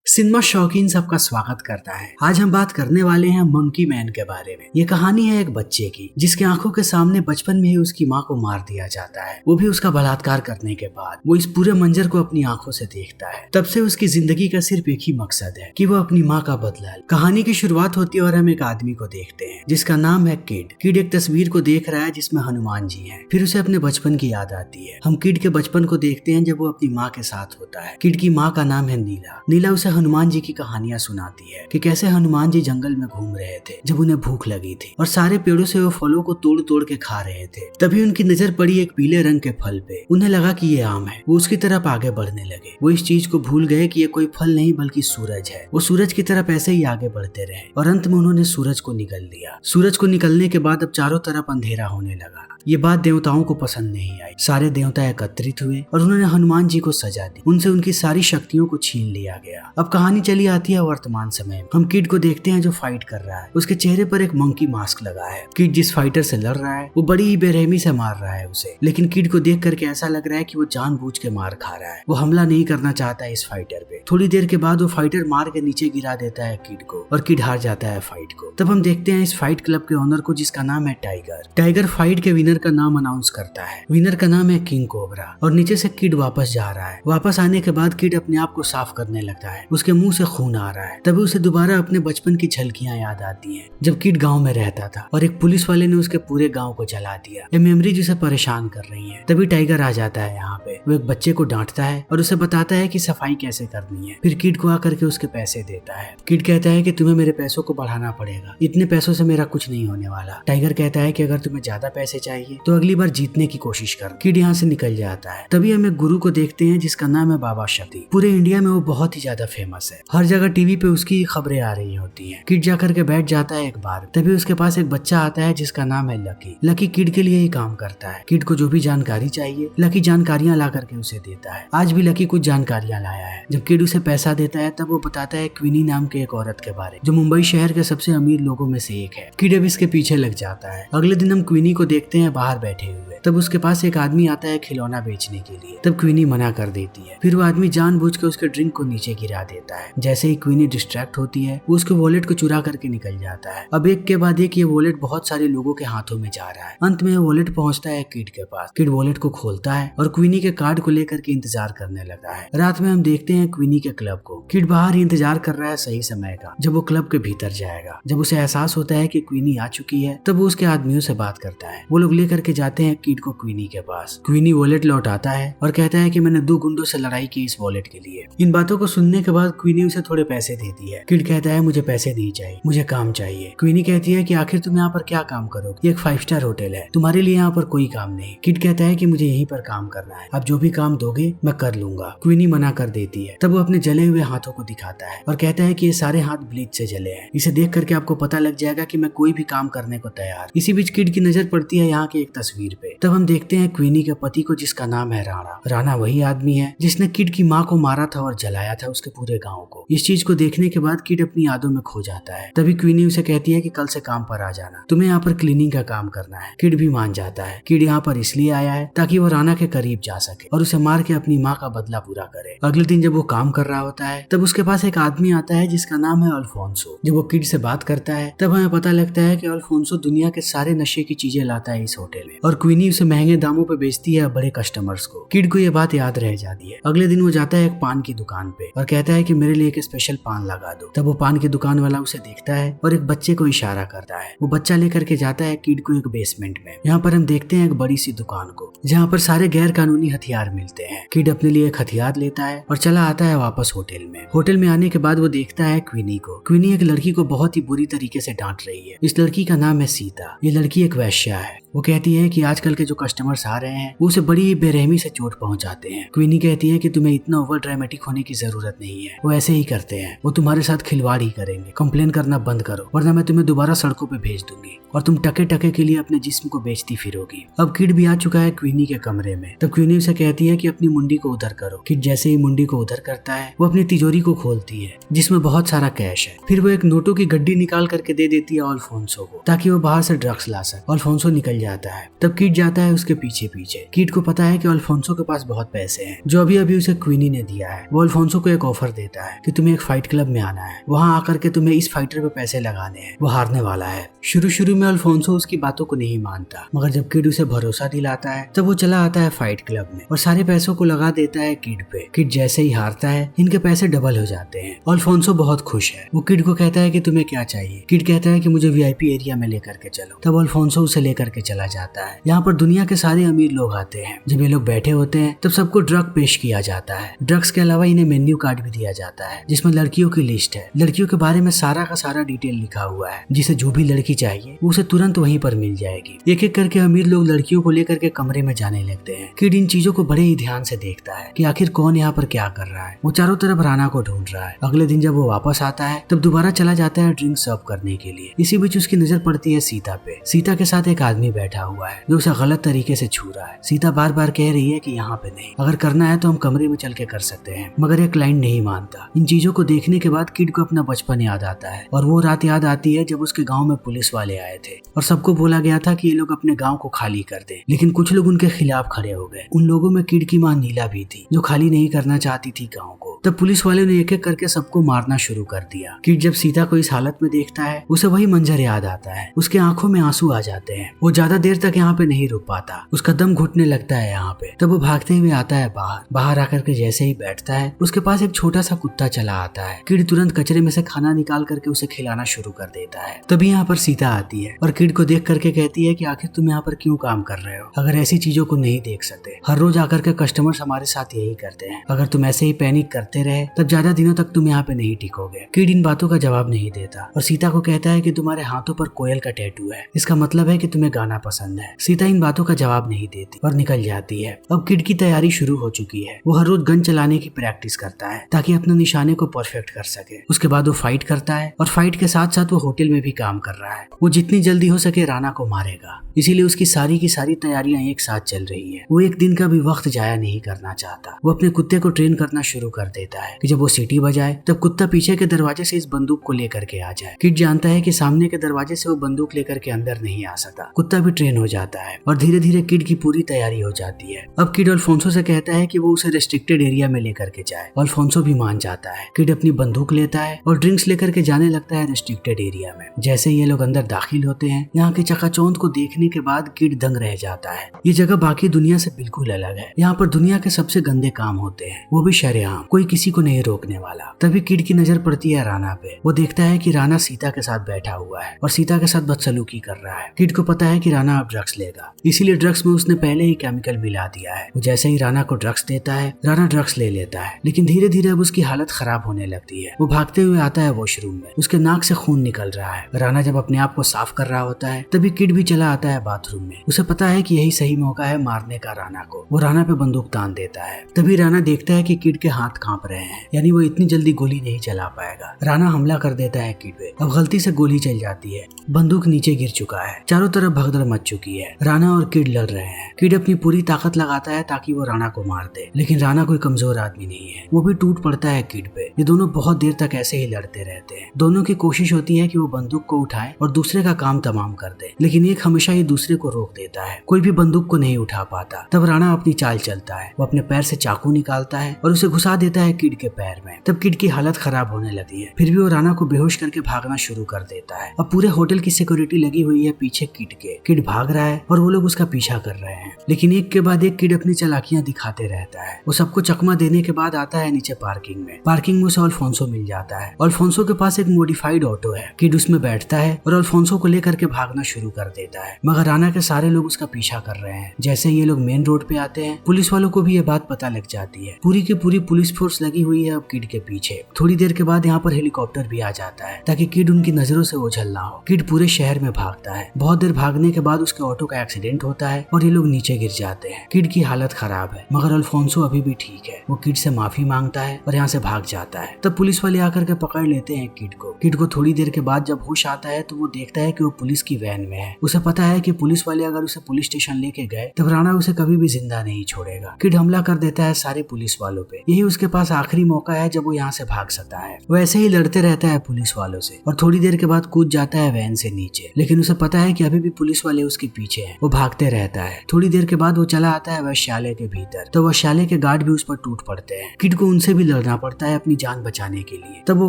Cinema शौकीन सबका स्वागत करता है। आज हम बात करने वाले हैं मंकी मैन के बारे में। ये कहानी है एक बच्चे की जिसके आंखों के सामने बचपन में ही उसकी माँ को मार दिया जाता है, वो भी उसका बलात्कार करने के बाद। वो इस पूरे मंजर को अपनी आंखों से देखता है। तब से उसकी जिंदगी का सिर्फ एक ही मकसद है कि वो अपनी माँ का बदला ले। कहानी की शुरुआत होती है और हम एक आदमी को देखते हैं जिसका नाम है किड। किड एक तस्वीर को देख रहा है जिसमें हनुमान जी है। फिर उसे अपने बचपन की याद आती है। हम किड के बचपन को देखते हैं जब वो अपनी माँ के साथ होता है। किड की माँ का नाम है नीला। नीला उसे हनुमान जी की कहानियां सुनाती है कि कैसे हनुमान जी जंगल में घूम रहे थे जब उन्हें भूख लगी थी और सारे पेड़ों से वो फलों को तोड़ तोड़ के खा रहे थे। तभी उनकी नजर पड़ी एक पीले रंग के फल पे। उन्हें लगा कि ये आम है। वो उसकी तरफ आगे बढ़ने लगे। वो इस चीज को भूल गए कि ये कोई फल नहीं बल्कि सूरज है। वो सूरज की तरफ ऐसे ही आगे बढ़ते रहे और अंत में उन्होंने सूरज को निगल लिया। सूरज को निकलने के बाद अब चारों तरफ अंधेरा होने लगा। ये बात देवताओं को पसंद नहीं आई। सारे देवता एकत्रित हुए और उन्होंने हनुमान जी को सजा दी। उनसे उनकी सारी शक्तियों को छीन लिया गया। अब कहानी चली आती है वर्तमान समय में। हम किड को देखते हैं जो फाइट कर रहा है। उसके चेहरे पर एक मंकी मास्क लगा है। किड जिस फाइटर से लड़ रहा है वो बड़ी ही बेरहमी से मार रहा है उसे, लेकिन किड को देख करके ऐसा लग रहा है कि वो जानबूझ के मार खा रहा है। वो हमला नहीं करना चाहता है इस फाइटर पे। थोड़ी देर के बाद वो फाइटर मार के नीचे गिरा देता है किड को और किड हार जाता है फाइट को। तब हम देखते हैं इस फाइट क्लब के ओनर को जिसका नाम है टाइगर। टाइगर फाइट के विनर का नाम अनाउंस करता है। विनर का नाम है किंग कोबरा और नीचे से किड वापस जा रहा है। वापस आने के बाद किड अपने आप को साफ करने लगता है। उसके मुंह से खून आ रहा है। तभी उसे दोबारा अपने बचपन की झलकियां याद आती हैं जब किड गांव में रहता था और एक पुलिस वाले ने उसके पूरे गांव को जला दिया। ये मेमोरीज उसे परेशान कर रही है। तभी टाइगर आ जाता है यहाँ पे। वो एक बच्चे को डांटता है और उसे बताता है कि सफाई कैसे करनी है। फिर किड को आकर के उसके पैसे देता है। किड कहता है कि तुम्हें मेरे पैसों को बढ़ाना पड़ेगा, इतने पैसों से मेरा कुछ नहीं होने वाला। टाइगर कहता है कि अगर तुम्हें ज्यादा पैसे चाहिए तो अगली बार जीतने की कोशिश कर। किड यहाँ से निकल जाता है। तभी हम एक गुरु को देखते हैं जिसका नाम है बाबा शक्ति। पूरे इंडिया में वो बहुत ही ज्यादा फेमस है। हर जगह टीवी पे उसकी खबरें आ रही होती हैं। किड जाकर के बैठ जाता है एक बार। तभी उसके पास एक बच्चा आता है जिसका नाम है लकी। लकी किड के लिए ही काम करता है। किड को जो भी जानकारी चाहिए लकी जानकारियां ला करके उसे देता है। आज भी लकी कुछ जानकारियां लाया है। जब किड उसे पैसा देता है तब वो बताता है क्वीनी नाम के एक औरत के बारे जो मुंबई शहर के सबसे अमीर लोगों में से एक है। किड अब इसके पीछे लग जाता है। अगले दिन हम क्वीनी को देखते हैं बाहर बैठे हुए। तब उसके पास एक आदमी आता है खिलौना बेचने के लिए। तब क्वीनी मना कर देती है। फिर वो आदमी जानबूझ के उसके ड्रिंक को नीचे गिरा देता है। जैसे ही क्वीनी डिस्ट्रैक्ट होती है वो उसके वॉलेट को चुरा करके निकल जाता है। अब एक के बाद एक ये वॉलेट बहुत सारे लोगों के हाथों में जा रहा है। अंत में वॉलेट पहुंचता है किड के पास। किड वॉलेट को खोलता है और क्वीनी के कार्ड को लेकर के इंतजार करने लगा है। रात में हम देखते हैं क्वीनी के क्लब को। किड बाहर ही इंतजार कर रहा है सही समय का जब वो क्लब के भीतर जाएगा। जब उसे एहसास होता है कि क्वीनी आ चुकी है तब वो उसके आदमियों से बात करता है। वो लोग लेकर के जाते हैं किड को क्वीनी के पास। क्वीनी वॉलेट लौटाता है और कहता है कि मैंने 2 गुंडों से लड़ाई की इस वॉलेट के लिए। इन बातों को सुनने के बाद क्वीनी उसे थोड़े पैसे देती है। किड कहता है मुझे पैसे नहीं चाहिए, मुझे काम चाहिए। क्वीनी कहती है कि आखिर तुम यहाँ पर क्या काम करोगे? ये एक 5 स्टार होटल है, तुम्हारे लिए यहाँ पर कोई काम नहीं। किड कहता है कि मुझे यहीं पर काम करना है, आप जो भी काम दोगे मैं कर लूंगा। क्वीनी मना कर देती है। तब वो अपने जले हुए हाथों को दिखाता है और कहता है कि ये सारे हाथ ब्लीच से जले हैं। इसे देख करके आपको पता लग जाएगा कि मैं कोई भी काम करने को तैयार। इसी बीच किड की नजर पड़ती है यहाँ की एक तस्वीर पे। तब हम देखते हैं क्वीनी के पति को जिसका नाम है राणा। राणा वही आदमी है जिसने किड की माँ को मारा था और जलाया था उसके पूरे गाँव को। इस चीज को देखने के बाद किड अपनी यादों में खो जाता है। तभी क्वीनी उसे कहती है कि कल से काम पर आ जाना, तुम्हें यहाँ पर क्लीनिंग का काम करना है। किड भी मान जाता है। किड यहाँ पर इसलिए आया है ताकि वो राणा के करीब जा सके और उसे मार के अपनी माँ का बदला पूरा करे। अगले दिन जब वो काम कर रहा होता है तब उसके पास एक आदमी आता है जिसका नाम है अल्फोंसो। जब वो किड से बात करता है तब हमें पता लगता है कि अल्फोंसो दुनिया के सारे नशे की चीजें लाता है इस होटल में और क्वीनी उसे महंगे दामों पे बेचती है बड़े कस्टमर्स को। किड को ये बात याद रह जाती है। अगले दिन वो जाता है एक पान की दुकान पे और कहता है कि मेरे लिए एक स्पेशल पान लगा दो। तब वो पान की दुकान वाला उसे देखता है और एक बच्चे को इशारा करता है। वो बच्चा लेकर के जाता है किड को एक बेसमेंट में। यहाँ पर हम देखते हैं एक बड़ी सी दुकान को जहाँ पर सारे गैर कानूनी हथियार मिलते हैं। किड अपने लिए एक हथियार लेता है और चला आता है वापस होटल में। होटल में आने के बाद वो देखता है क्वीनी को। क्वीनी एक लड़की को बहुत ही बुरी तरीके से डांट रही है। इस लड़की का नाम है सीता। ये लड़की एक वैश्या है। वो कहती है कि आजकल के जो कस्टमर्स आ रहे हैं वो उसे बड़ी बेरहमी से चोट पहुंचाते हैं। क्वीनी कहती है कि तुम्हें इतना ओवर ड्रामेटिक होने की जरूरत नहीं है, वो ऐसे ही करते हैं, वो तुम्हारे साथ खिलवाड़ ही करेंगे। कंप्लेन करना बंद करो वरना मैं तुम्हें दोबारा सड़कों पे भेज दूंगी और तुम टके टके के लिए अपने जिस्म को बेचती फिरोगी। अब किड भी आ चुका है क्वीनी के कमरे में। तब क्वीनी उसे कहती है कि अपनी मुंडी को उधर करो। किड जैसे ही मुंडी को उधर करता है वो अपनी तिजोरी को खोलती है जिसमें बहुत सारा कैश है। फिर वो एक नोटों की गड्डी निकाल करके दे देती है अल्फोंसो को ताकि वो बाहर से ड्रग्स ला सके। अल्फोंसो निकल जाता है। तब किड जाता है उसके पीछे पीछे। किड को पता है कि अल्फोंसो के पास बहुत पैसे हैं जो अभी अभी उसे क्वीनी ने दिया है। वो अल्फोंसो को एक ऑफर देता है कि तुम्हें एक फाइट क्लब में आना है, वहाँ आकर के तुम्हें इस फाइटर पे पैसे लगाने हैं, वो हारने वाला है। शुरू में अल्फोंसो उसकी बातों को नहीं मानता, मगर जब किड उसे भरोसा दिलाता है तब वो चला आता है फाइट क्लब में और सारे पैसों को लगा देता है किड पे। किड जैसे ही हारता है इनके पैसे डबल हो जाते हैं। अल्फोंसो बहुत खुश है। वो किड को कहता है कि तुम्हें क्या चाहिए। किड कहता है कि मुझे VIP एरिया में लेकर के चलो। तब अल्फोंसो उसे लेकर के चला जाता है। यहाँ पर दुनिया के सारे अमीर लोग आते हैं। जब ये लोग बैठे होते हैं तब सबको ड्रग पेश किया जाता है। ड्रग्स के अलावा इन्हें मेन्यू कार्ड भी दिया जाता है जिसमें लड़कियों की लिस्ट है। लड़कियों के बारे में सारा का सारा डिटेल लिखा हुआ है, जिसे जो भी लड़की चाहिए वो उसे तुरंत वहीं पर मिल जाएगी। एक एक करके अमीर लोग लड़कियों को लेकर के कमरे में जाने लगते हैं। किड इन चीजों को बड़े ही ध्यान से देखता है कि आखिर कौन यहाँ पर क्या कर रहा है। वो चारों तरफ राना को ढूंढ रहा है। अगले दिन जब वो वापस आता है तब दोबारा चला जाता है ड्रिंक सर्व करने के लिए। इसी बीच उसकी नजर पड़ती है सीता पे। सीता के साथ एक आदमी बैठा हुआ है जो उसे गलत तरीके से छू रहा है। सीता बार बार कह रही है कि यहाँ पे नहीं, अगर करना है तो हम कमरे में चल के कर सकते हैं, मगर एक क्लाइंट नहीं मानता। इन चीजों को देखने के बाद किड को अपना बचपन याद आता है और वो रात याद आती है जब उसके गाँव में पुलिस वाले आए थे और सबको बोला गया था कि ये लोग अपने गाँव को खाली कर दे, लेकिन कुछ लोग उनके खिलाफ खड़े हो गए। उन लोगों में किड की माँ नीला भी थी जो खाली नहीं करना चाहती थी गाँव को। तब पुलिस वाले ने एक एक करके सबको मारना शुरू कर दिया। किड जब सीता को इस हालत में देखता है उसे वही मंजर याद आता है। उसके आंखों में आंसू आ जाते हैं। वो ज्यादा देर तक यहाँ पे नहीं रुक पाता, उसका दम घुटने लगता है यहाँ पे। तब वो भागते हुए आता है बाहर आकर के जैसे ही बैठता है उसके पास एक छोटा सा कुत्ता चला आता है। किड तुरंत कचरे में से खाना निकाल करके उसे खिलाना शुरू कर देता है। तभी यहाँ पर सीता आती है और किड को देख करके कहती है कि आखिर तुम यहाँ पर क्यों काम कर रहे हो, अगर ऐसी चीजों को नहीं देख सकते। हर रोज आकर के कस्टमर्स हमारे साथ यही करते हैं, अगर तुम ऐसे ही पैनिक करते रहे तब ज्यादा दिनों तक तुम यहाँ पे नहीं टिकोगे। किड इन बातों का जवाब नहीं देता और सीता को कहता है कि तुम्हारे हाथों पर कोयल का टैटू है, इसका मतलब है कि तुम्हें गाना पसंद है। सीता इन बातों का जवाब नहीं देती और निकल जाती है। अब किड की तैयारी शुरू हो चुकी है। वो हर रोज गन चलाने की प्रैक्टिस करता है ताकि अपने निशाने को परफेक्ट कर सके। उसके बाद वो फाइट करता है और फाइट के साथ साथ वो होटल में भी काम कर रहा है। वो जितनी जल्दी हो सके राना को मारेगा, इसीलिए उसकी सारी की सारी तैयारियां एक साथ चल रही है। वो एक दिन का भी वक्त जाया नहीं करना चाहता। वो अपने कुत्ते को ट्रेन करना शुरू कर देता है कि जब वो सीटी बजाए तब कुत्ता पीछे के दरवाजे से इस बंदूक को लेकर के आ जाए। किड जानता है कि सामने के दरवाजे से वो बंदूक लेकर के अंदर नहीं आ सकता। कुत्ता भी ट्रेन हो जाता है और धीरे धीरे किड की पूरी तैयारी हो जाती है। अब किड अल्फोंसो से कहता है कि वो उसे रेस्ट्रिक्टेड एरिया में लेकर के जाए। अल्फोंसो भी मान जाता है। किड अपनी बंदूक लेता है और ड्रिंक्स लेकर के जाने लगता है रेस्ट्रिक्टेड एरिया में। जैसे ये लोग अंदर दाखिल होते हैं, यहाँ की चकाचौंध को देखने के बाद किड दंग रह जाता है। ये जगह बाकी दुनिया से बिल्कुल अलग है। यहाँ पर दुनिया के सबसे गंदे काम होते हैं, वो भी शरेआम, कोई किसी को नहीं रोकने वाला। तभी किड की नजर पड़ती है राना पे। वो देखता है कि राना सीता के साथ बैठा हुआ है और सीता के साथ बदसलूकी कर रहा है। किड को पता है कि राना अब ड्रग्स लेगा, इसीलिए ड्रग्स में उसने पहले ही केमिकल मिला दिया है। वो जैसे ही राना को ड्रग्स देता है, राना ड्रग्स ले लेता है, लेकिन धीरे धीरे अब उसकी हालत खराब होने लगती है। वो भागते हुए आता है वॉशरूम में, उसके नाक से खून निकल रहा है। राना जब अपने आप को साफ कर रहा होता है तभी किड भी चला आता है बाथरूम में। उसे पता है कि यही सही मौका है मारने का राना को। वो राना पे बंदूक तान देता है। तभी राना देखता है कि किड के हाथ कांप रहे हैं, यानी वो इतनी जल्दी गोली नहीं चला पाएगा। राना हमला कर देता है किड पे। अब गलती से गोली चल जाती है, बंदूक नीचे गिर चुका है, चारों तरफ भगदड़ मच चुकी है। राना और किड लड़ रहे हैं। किड अपनी पूरी ताकत लगाता है ताकि वो राना को मार दे, लेकिन राना कोई कमजोर आदमी नहीं है। वो भी टूट पड़ता है किड पे। ये दोनों बहुत देर तक ऐसे ही लड़ते रहते हैं। दोनों की कोशिश होती है कि वो बंदूक को उठाए और दूसरे का काम तमाम कर दे, लेकिन एक हमेशा ही दूसरे को रोक देता है। कोई भी बंदूक को नहीं उठा पाता। तब राना अपनी चाल चलता है। वो अपने पैर से चाकू निकालता है और उसे घुसा देता है किड के पैर में। तब किड की हालत खराब होने लगती है। फिर भी वो राना को बेहोश करके भागना शुरू कर देता है। अब पूरे होटल की सिक्योरिटी लगी हुई है पीछे किड के। किड भाग रहा है और वो लोग उसका पीछा कर रहे हैं, लेकिन एक के बाद एक किड अपनी चालाकियां दिखाते रहता है। वो सबको चकमा देने के बाद आता है नीचे पार्किंग में। पार्किंग में उसे अल्फोंसो मिल जाता है। अल्फोंसो के पास एक मॉडिफाइड ऑटो है। किड उसमें बैठता है और अल्फोंसो को लेकर के भागना शुरू कर देता है, मगर राना के सारे लोग उसका पीछा कर रहे हैं। जैसे ये लोग मेन रोड पे आते हैं, पुलिस वालों को भी ये बात पता लग जाती है। पूरी की पूरी पुलिस फोर्स लगी हुई है अब किड के पीछे। थोड़ी देर के बाद यहाँ पर हेलीकॉप्टर भी आ जाता है ताकि किड उनकी नजरों से ओझल ना हो। किड पूरे शहर में भागता है। बहुत देर भागने के बाद उसके ऑटो का एक्सीडेंट होता है और ये लोग नीचे गिर जाते हैं। किड की हालत खराब है, मगर अल्फोंसो अभी भी ठीक है। वो किड से माफी मांगता है और यहाँ से भाग जाता है। तब पुलिस वाले आकर के पकड़ लेते हैं किड को। किड को थोड़ी देर के बाद जब होश आता है तो वो देखता है कि वो पुलिस की वैन में है। उसे पता है कि पुलिस वाले अगर उसे पुलिस स्टेशन लेके गए तब राना उसे कभी भी जिंदा नहीं छोड़ेगा। किड हमला कर देता है सारे पुलिस वालों पे। यही उसके पास पास आखिरी मौका है जब वो यहाँ से भाग सकता है। वो ऐसे ही लड़ते रहता है पुलिस वालों से और थोड़ी देर के बाद कूद जाता है वैन से नीचे, लेकिन उसे पता है कि अभी भी पुलिस वाले उसके पीछे हैं। वो भागते रहता है। थोड़ी देर के बाद वो चला आता है वैश्यालय के भीतर, तो वैश्यालय के गार्ड भी उस पर टूट पड़ते हैं। किड को उनसे भी लड़ना पड़ता है अपनी जान बचाने के लिए। तब वो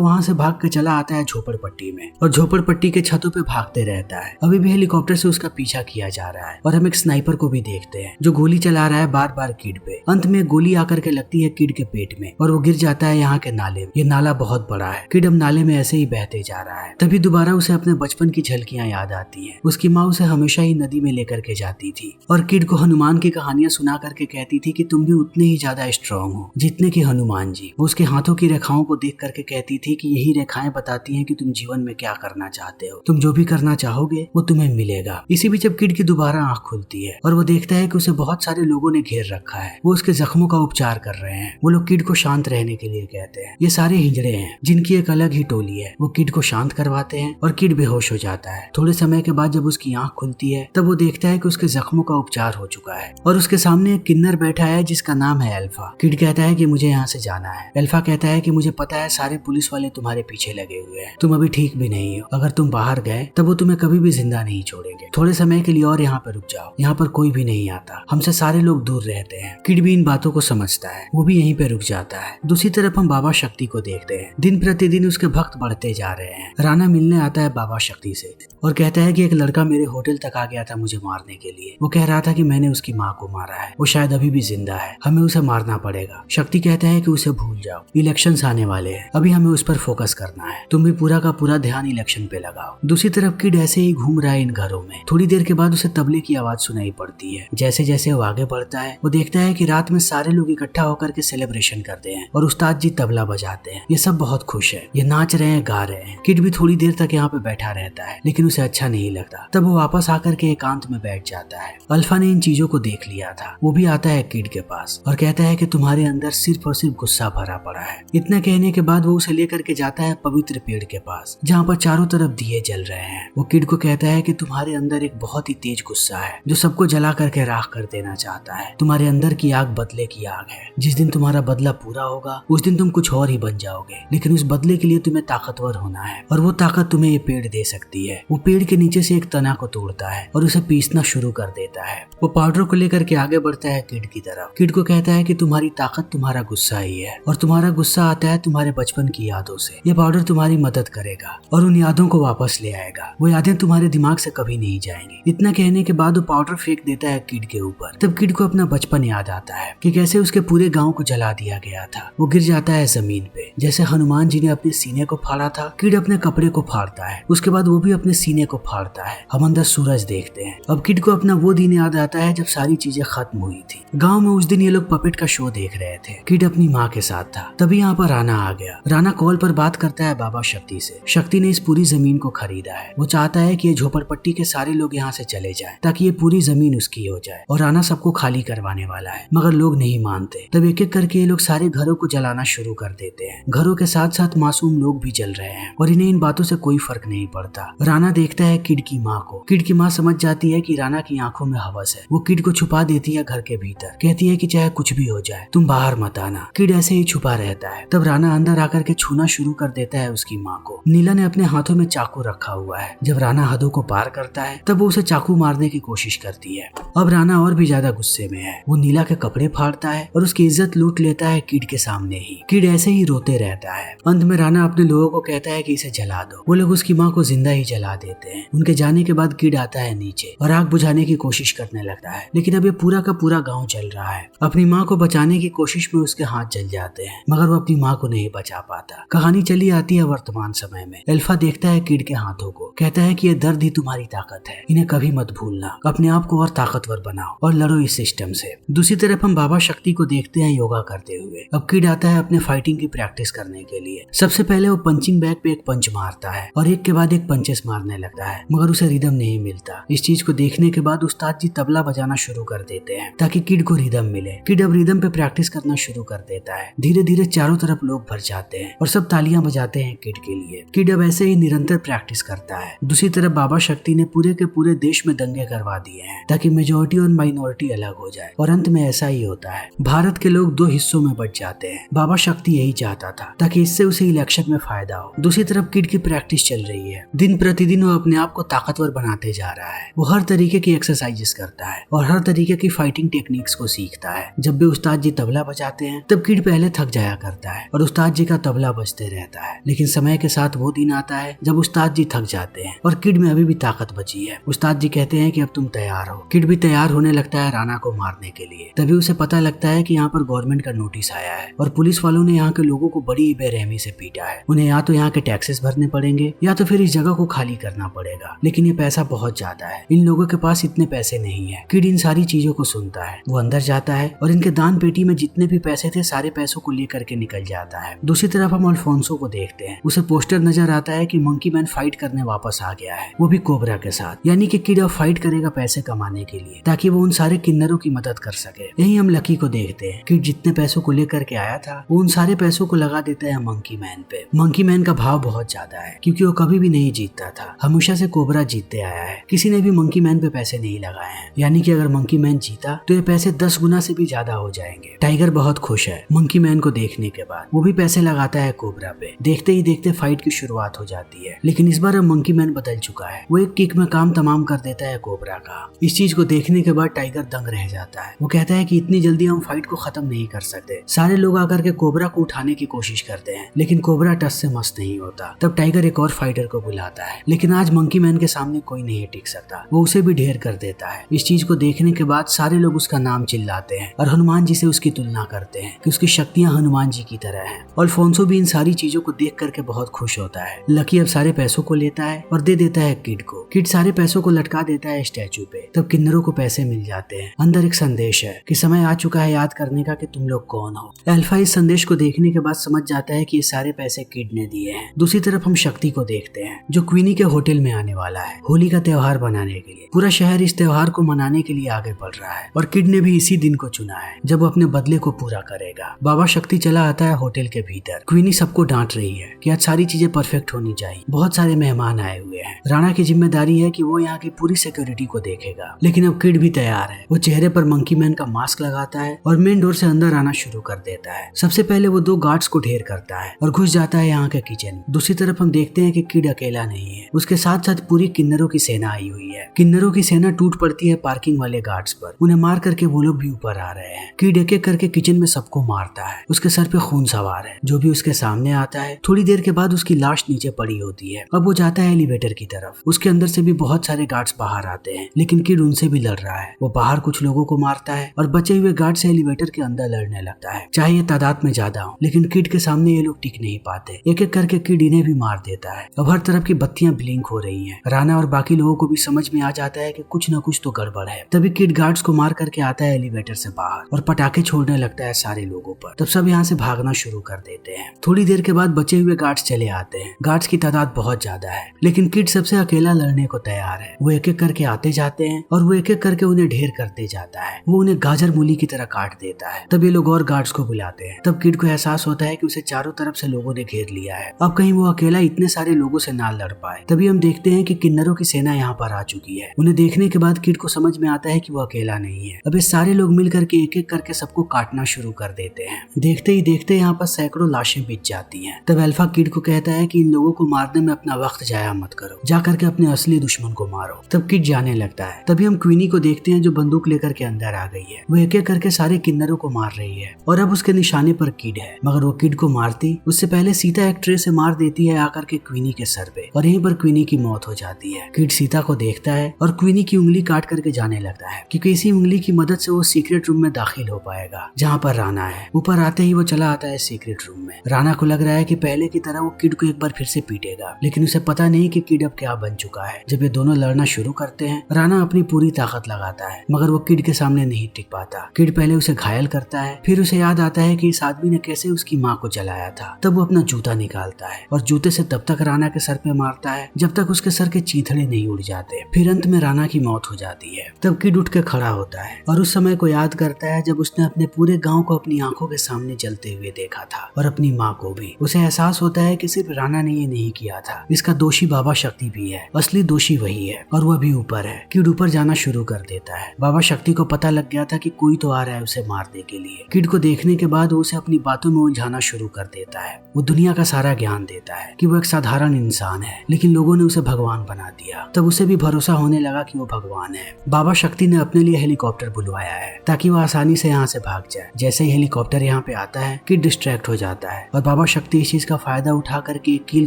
वहाँ से भाग के चला आता है झोपड़पट्टी में और झोपड़पट्टी के छतों पे भागते रहता है। अभी भी हेलीकॉप्टर से उसका पीछा किया जा रहा है और हम एक स्नाइपर को भी देखते हैं जो गोली चला रहा है बार बार किड पे। अंत में गोली आकर के लगती है किड के पेट में और वो गिर जाता है यहाँ के नाले में। ये नाला बहुत बड़ा है। किड अब नाले में ऐसे ही बहते जा रहा है। तभी दोबारा उसे अपने बचपन की झलकियां याद आती हैं। उसकी माँ उसे हमेशा ही नदी में लेकर के जाती थी और किड को हनुमान की कहानियां सुना करके कहती थी कि तुम भी उतने ही ज्यादा स्ट्रांग हो जितने कि हनुमान जी। वो उसके हाथों की रेखाओं को देख करके कहती थी कि यही रेखाएं बताती हैं कि तुम जीवन में क्या करना चाहते हो। तुम जो भी करना चाहोगे वो तुम्हें मिलेगा। इसी बीच जब किड की दोबारा आंख खुलती है और वो देखता है कि उसे बहुत सारे लोगों ने घेर रखा है। वो उसके जख्मों का उपचार कर रहे हैं। वो लोग किड को शांत रहने के लिए कहते हैं। ये सारे हिजड़े हैं जिनकी एक अलग ही टोली है। वो किड को शांत करवाते हैं और किड बेहोश हो जाता है। थोड़े समय के बाद जब उसकी आंख खुलती है तब वो देखता है कि उसके जख्मों का उपचार हो चुका है और उसके सामने एक किन्नर बैठा है जिसका नाम है अल्फा। किड कहता है कि मुझे यहाँ से जाना है। अल्फा कहता है कि मुझे पता है सारे पुलिस वाले तुम्हारे पीछे लगे हुए हैं। तुम अभी ठीक भी नहीं हो। अगर तुम बाहर गए तब वो तुम्हें कभी भी जिंदा नहीं छोड़ेंगे। थोड़े समय के लिए और यहाँ पर रुक जाओ। यहाँ पर कोई भी नहीं आता। हमसे सारे लोग दूर रहते हैं। किड भी इन बातों को समझता है। वो भी यहीं पे रुक जाता है। दूसरी तरफ हम बाबा शक्ति को देखते हैं। दिन प्रतिदिन उसके भक्त बढ़ते जा रहे हैं। राणा मिलने आता है बाबा शक्ति से और कहता है कि एक लड़का मेरे होटल तक आ गया था मुझे मारने के लिए। वो कह रहा था कि मैंने उसकी माँ को मारा है। वो शायद अभी भी जिंदा है। हमें उसे मारना पड़ेगा। शक्ति कहता है कि उसे भूल जाओ। इलेक्शंस आने वाले हैं। अभी हमें उस पर फोकस करना है। तुम भी पूरा का पूरा ध्यान इलेक्शन पे लगाओ। दूसरी तरफ किड ऐसे ही घूम रहा है इन घरों में। थोड़ी देर के बाद उसे तबले की आवाज सुनाई पड़ती है। जैसे जैसे वो आगे बढ़ता है वो देखता है कि रात में सारे लोग इकट्ठा होकर के सेलिब्रेशन करते हैं और उस्ताद जी तबला बजाते हैं। ये सब बहुत खुश है। ये नाच रहे हैं, गा रहे हैं। किड भी थोड़ी देर तक यहाँ पे बैठा रहता है लेकिन उसे अच्छा नहीं लगता। तब वो वापस आकर के एकांत में बैठ जाता है। अल्फा ने इन चीजों को देख लिया था। वो भी आता है किड के पास और कहता है कि तुम्हारे अंदर सिर्फ और सिर्फ गुस्सा भरा पड़ा है। इतना कहने के बाद वो उसे लेकर के जाता है पवित्र पेड़ के पास जहाँ पर चारों तरफ दिए जल रहे हैं। वो किड को कहता है कि तुम्हारे अंदर एक बहुत ही तेज गुस्सा है जो सबको जला करके राख कर देना चाहता है। तुम्हारे अंदर की आग बदले की आग है। जिस दिन तुम्हारा बदला पूरा होगा उस दिन तुम कुछ और ही बन जाओगे, लेकिन उस बदले के लिए तुम्हें ताकतवर होना है और वो ताकत तुम्हें ये पेड़ दे सकती है। वो पेड़ के नीचे से एक तना को तोड़ता है और उसे पीसना शुरू कर देता है। वो पाउडर को लेकर के आगे बढ़ता है किड की तरफ। किड को कहता है कि तुम्हारी ताकत तुम्हारा गुस्सा ही है और तुम्हारा गुस्सा आता है तुम्हारे बचपन की यादों से। ये पाउडर तुम्हारी मदद करेगा और उन यादों को वापस ले आएगा। वो यादें तुम्हारे दिमाग से कभी नहीं जाएंगी। इतना कहने के बाद वो पाउडर फेंक देता है किड के ऊपर। तब किड को अपना बचपन याद आता है कि कैसे उसके पूरे गांव को जला दिया गया था। वो गिर जाता है जमीन पे। जैसे हनुमान जी ने अपने सीने को फाड़ा था, किड अपने कपड़े को फाड़ता है। उसके बाद वो भी अपने सीने को फाड़ता है। हम अंदर सूरज देखते हैं। अब किड को अपना वो दिन याद आता है जब सारी चीजें खत्म हुई थी। गांव में उस दिन ये लोग पपेट का शो देख रहे थे। किड अपनी माँ के साथ था। तभी यहाँ पर राणा आ गया। राणा कॉल पर बात करता है बाबा शक्ति से। शक्ति ने इस पूरी जमीन को खरीदा है। वो चाहता है कि ये झोपड़पट्टी के सारे लोग यहाँ से चले जाएं ताकि ये पूरी जमीन उसकी हो जाए और राणा सबको खाली करवाने वाला है, मगर लोग नहीं मानते। तब एक एक करके ये लोग सारे घरों को जलाना शुरू कर देते हैं। घरों के साथ साथ मासूम लोग भी जल रहे हैं और इन्हें इन बातों से कोई फर्क नहीं पड़ता। राणा देखता है किड की माँ को। किड की माँ समझ जाती है कि राणा की आंखों में हवस है। वो किड को छुपा देती है घर के भीतर। कहती है कि चाहे कुछ भी हो जाए तुम बाहर मत आना। किड ऐसे ही छुपा रहता है। तब राणा अंदर आकर के छूना शुरू कर देता है उसकी माँ को। नीला ने अपने हाथों में चाकू रखा हुआ है। जब राणा हदों को पार करता है तब वो उसे चाकू मारने की कोशिश करती है। अब राणा और भी ज्यादा गुस्से में है। वो नीला के कपड़े फाड़ता है और उसकी इज्जत लूट लेता है किड के सामने ही। किड ऐसे ही रोते रहता है। अंत में राणा अपने लोगों को कहता है कि इसे जला दो। वो लोग उसकी माँ को जिंदा ही जला देते हैं। उनके जाने के बाद किड आता है नीचे और आग बुझाने की कोशिश करने लगता है, लेकिन अब ये पूरा का पूरा गाँव जल रहा है। अपनी माँ को बचाने की कोशिश में उसके हाथ जल जाते हैं, मगर वो अपनी माँ को नहीं बचा पाता। कहानी चली आती है वर्तमान समय में। अल्फा देखता है किड के हाथों को। कहता है कि ये दर्द ही तुम्हारी ताकत है। इन्हें कभी मत भूलना। अपने आप को और ताकतवर बनाओ और लड़ो इस सिस्टम से। दूसरी तरफ हम बाबा शक्ति को देखते हैं योगा करते हुए। अब किड आता है अपने फाइटिंग की प्रैक्टिस करने के लिए। सबसे पहले वो पंचिंग बैग पे एक पंच मारता है और एक के बाद एक पंचेस मारने लगता है, मगर उसे रिदम नहीं मिलता। इस चीज को देखने के बाद उस्ताद जी तबला बजाना शुरू कर देते हैं ताकि किड को रिदम मिले। किड अब रिदम पे प्रैक्टिस करना शुरू कर देता है। धीरे धीरे चारों तरफ लोग भर जाते हैं और सब तालियां बजाते हैं किड के लिए। किड अब ऐसे ही निरंतर प्रैक्टिस करता है। दूसरी तरफ बाबा शक्ति ने पूरे के पूरे देश में दंगे करवा दिए हैं ताकि मेजोरिटी और माइनॉरिटी अलग हो जाए और अंत में ऐसा ही होता है। भारत के लोग दो हिस्सों में बट जाते हैं। बाबा शक्ति यही चाहता था ताकि इससे उसे इलेक्शन में फायदा हो। दूसरी तरफ किड की प्रैक्टिस चल रही है। दिन प्रतिदिन वो अपने आप को ताकतवर बनाते जा रहा है। वो हर तरीके की एक्सरसाइजेस करता है और हर तरीके की फाइटिंग टेक्निक्स को सीखता है। जब भी उस्ताद जी तबला बजाते हैं तब किड पहले थक जाया करता है और उस्ताद जी का तबला बजते रहता है। लेकिन समय के साथ वो दिन आता है जब उस्ताद जी थक जाते हैं और किड में अभी भी ताकत बची है। उस्ताद जी कहते हैं कि अब तुम तैयार हो। किड भी तैयार होने लगता है राणा को मारने के लिए। तभी उसे पता लगता है कि यहाँ पर गवर्नमेंट का नोटिस आया है और पुलिस वालों ने यहाँ के लोगों को बड़ी बेरहमी से पीटा है। उन्हें या तो यहाँ के टैक्सेस भरने पड़ेंगे या तो फिर इस जगह को खाली करना पड़ेगा। लेकिन ये पैसा बहुत ज्यादा है, इन लोगों के पास इतने पैसे नहीं है। किड इन सारी चीजों को सुनता है। वो अंदर जाता है और इनके दान पेटी में जितने भी पैसे थे सारे पैसों को लेकर के निकल जाता है। दूसरी तरफ हम अल्फोंसो को देखते हैं। उसे पोस्टर नजर आता है कि मंकी मैन फाइट करने वापस आ गया है, वो भी कोबरा के साथ। यानी कि किड अब फाइट करेगा पैसे कमाने के लिए ताकि वो उन सारे किन्नरों की मदद कर सके। यही हम लकी को देखते हैं। किड जितने पैसों को लेकर के आया था वो उन सारे पैसों को लगा देता है मंकी मैन पे। मंकी मैन का भाव बहुत ज्यादा है क्योंकि वो कभी भी नहीं जीतता था, हमेशा से कोबरा जीतते आया है। किसी ने भी मंकी मैन पे पैसे नहीं लगाए हैं। यानी कि अगर मंकी मैन जीता तो ये पैसे 10 गुना से भी ज्यादा हो जाएंगे। टाइगर बहुत खुश है मंकी मैन को देखने के बाद। वो भी पैसे लगाता है कोबरा पे। देखते ही देखते फाइट की शुरुआत हो जाती है। लेकिन इस बार अब मंकी मैन बदल चुका है। वो एक किक में काम तमाम कर देता है कोबरा का। इस चीज को देखने के बाद टाइगर दंग रह जाता है। वो कहता है कि इतनी जल्दी हम फाइट को खत्म नहीं कर सकते। सारे लोग आकर के कोबरा को उठाने की कोशिश करते हैं लेकिन कोबरा टस से मस्त नहीं होता। तब टाइगर एक और फाइटर को बुलाता है। लेकिन आज मंकी मैन के सामने कोई नहीं टिक सकता। वो उसे भी ढेर कर देता है। इस चीज को देखने के बाद सारे लोग उसका नाम चिल्लाते हैं और हनुमान जी से उसकी तुलना करते हैं कि उसकी शक्तियां हनुमान जी की तरह हैं। अल्फोंसो भी इन सारी चीजों को देख करके बहुत खुश होता है। लकी अब सारे पैसों को लेता है और दे देता है किड को। किड सारे पैसों को लटका देता है स्टैचू पे। तब किन्नरों को पैसे मिल जाते हैं। अंदर एक संदेश है कि समय आ चुका है याद करने का कि तुम लोग कौन हो। अल्फा इस संदेश को देखने के बाद समझ जाता है कि ये सारे पैसे किड ने दिए हैं। दूसरी तरफ हम शक्ति को देखते हैं जो क्वीनी के होटल में आने वाला है होली का त्योहार मनाने के लिए। पूरा शहर इस त्योहार को मनाने के लिए आगे बढ़ रहा है और किड ने भी इसी दिन को चुना है जब वो अपने बदले को पूरा करेगा। बाबा शक्ति चला आता है होटल के भीतर। क्वीनी सबको डांट रही है कि आज सारी चीजें परफेक्ट होनी चाहिए। बहुत सारे मेहमान आए हुए हैं। राणा की जिम्मेदारी है कि वो यहाँ की पूरी सिक्योरिटी को देखेगा। लेकिन अब किड भी तैयार है। वो चेहरे पर मंकी मैन का मास्क लगाता है और मेन डोर से अंदर आना शुरू कर देता है। सबसे पहले वो 2 गार्ड्स को ढेर करता है और घुस जाता है यहाँ के किचन। दूसरी तरफ हम देखते हैं कि किड अकेला नहीं है। उसके साथ साथ पूरी किन्नरों की सेना आई हुई है। किन्नरों की सेना टूट पड़ती है पार्किंग वाले गार्ड्स पर। उन्हें मार करके वो लोग भी ऊपर आ रहे हैं। किड एक एक करके किचन में सबको मारता है। उसके सर पे खून सवार है। जो भी उसके सामने आता है थोड़ी देर के बाद उसकी लाश नीचे पड़ी होती है। अब वो जाता है एलिवेटर की तरफ। उसके अंदर से भी बहुत सारे गार्ड्स बाहर आते हैं लेकिन किड उनसे भी लड़ रहा है। वो बाहर कुछ लोगों को मारता है और बचे हुए गार्ड से एलिवेटर के अंदर लड़ने लगता है। चाहे ये तादाद में ज्यादा हो लेकिन किड के सामने ये लोग टिक नहीं पाते। एक एक करके किड इन्हें भी मार देता है। अब हर तरफ की बत्तियां ब्लिंक हो रही हैं। राणा और बाकी लोगों को भी समझ में आ जाता है कि कुछ न कुछ तो गड़बड़ है। तभी किड गार्ड्स को मार करके आता है एलिवेटर से बाहर और पटाखे छोड़ने लगता है सारे लोगों पर। तब सब यहाँ से भागना शुरू कर देते हैं। थोड़ी देर के बाद बचे हुए गार्ड्स चले आते हैं। गार्ड्स की तादाद बहुत ज्यादा है लेकिन किड सबसे अकेला लड़ने को तैयार है। वो एक एक करके आते जाते हैं और वो एक एक करके उन्हें ढेर करते जाता है। वो उन्हें गाजर मूली की तरह काट देता है। तब ये लोग और गार्ड्स को बुलाते हैं। तब किड को एहसास होता है कि उसे चारों तरफ से लोगों ने घेर लिया है। अब कहीं वो अकेला इतने सारे लोगों से ना लड़ पाए। तभी हम देखते हैं कि किन्नरों की सेना यहाँ पर आ चुकी है। उन्हें देखने के बाद किड को समझ में आता है कि वो अकेला नहीं है। अब ये सारे लोग मिल करके एक एक करके सबको काटना शुरू कर देते हैं। देखते ही देखते यहाँ पर सैकड़ों लाशें बिछ जाती हैं। तब अल्फा किड को कहता है कि इन लोगों को मारने में अपना वक्त जाया मत करो, जा करके अपने असली दुश्मन को मारो। तब किड जाने लगता है। तभी हम क्वीनी को देखते हैं जो बंदूक लेकर के अंदर आ गई है। वो एक एक करके सारे किन्नरों को मार रही है और अब उसके निशाने पर किड है। मगर वो किड को मारती उससे पहले सीता एक ट्रे से मार देती है आकर के क्वीनी के सर पे और यहीं पर क्वीनी की मौत हो जाती है। किड सीता को देखता है और क्वीनी की उंगली काट करके जाने लगता है क्योंकि इसी उंगली की मदद से वो सीक्रेट रूम में दाखिल हो पाएगा जहाँ पर राणा है। ऊपर आते ही वो चला आता है सीक्रेट रूम में। राणा को लग रहा है कि पहले की तरह वो किड को एक बार फिर से पीटेगा लेकिन उसे पता नहीं कि किड अब क्या बन चुका है। जब ये दोनों लड़ना शुरू करते हैं राणा अपनी पूरी ताकत लगाता है मगर वो किड के सामने नहीं टिक पाता। किड पहले उसे घायल करता है, फिर उसे याद आता है कि इस आदमी ने कैसे उसकी माँ को जलाया था। तब वो अपना जूता निकालता है और जूते से तब तक राणा के सर पे मारता है जब तक उसके सर के चीथड़े नहीं उड़ जाते। फिर अंत में राणा की मौत हो जाती है। तब किड उठ के खड़ा होता है और उस समय को याद करता है जब उसने अपने पूरे गांव को अपनी आंखों के सामने जलते हुए देखा था और अपनी माँ को भी। उसे एहसास होता है कि सिर्फ राणा ने ये नहीं किया था, इसका दोषी बाबा शक्ति भी है। असली दोषी वही है और वह भी ऊपर है। किड ऊपर जाना शुरू कर देता है। बाबा शक्ति को पता लग गया था कि कोई तो आ रहा है उसे मारने के लिए। किड को देखने के बाद वो उसे अपनी बातों में उलझाना शुरू कर देता है। वो दुनिया का सारा ज्ञान देता है कि वो एक साधारण इंसान है, लेकिन लोगों ने उसे भगवान बना दिया। तब उसे भी भरोसा होने लगा कि वो भगवान है। बाबा शक्ति ने अपने लिए हेलीकॉप्टर बुलवाया है ताकि वो आसानी से यहाँ से भाग जाए। जैसे ही हेलीकॉप्टर यहाँ पे आता है, किड डिस्ट्रैक्ट हो जाता है और बाबा शक्ति इस चीज का फायदा उठा करके एक कील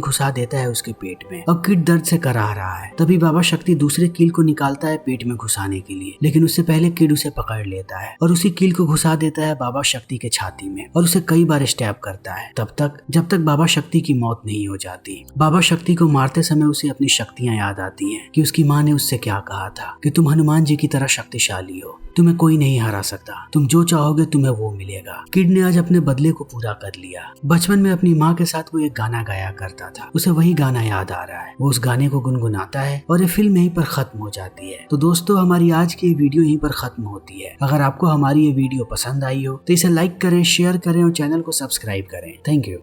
घुसा देता है उसके पेट में। अब किड दर्द से कराह रहा है। तभी बाबा शक्ति दूसरे कील को निकालता है पेट में घुसाने के लिए, लेकिन उससे पहले किड उसे पकड़ लेता है और उसी कील को घुसा देता है बाबा शक्ति के छाती में और उसे कई बार स्टैब करता है, तब तक जब तक बाबा शक्ति की मौत नहीं हो जाती। बाबा शक्ति को मारते समय उसे अपनी शक्तियां याद आती हैं कि उसकी माँ ने उससे क्या कहा था कि तुम हनुमान जी की तरह शक्तिशाली हो, तुम्हें कोई नहीं हरा सकता, तुम जो चाहोगे तुम्हें वो मिलेगा। किड ने आज अपने बदले को पूरा कर लिया। बचपन में अपनी माँ के साथ वो एक गाना गाया करता था, उसे वही गाना याद आ रहा है। वो उस गाने को गुनगुनाता है और ये फिल्म यहीं पर खत्म हो जाती है। तो दोस्तों, हमारी आज की वीडियो यहीं पर खत्म होती है। अगर आपको हमारी ये वीडियो पसंद आई हो तो इसे लाइक करें, शेयर करें और चैनल को सब्सक्राइब करें। Thank you.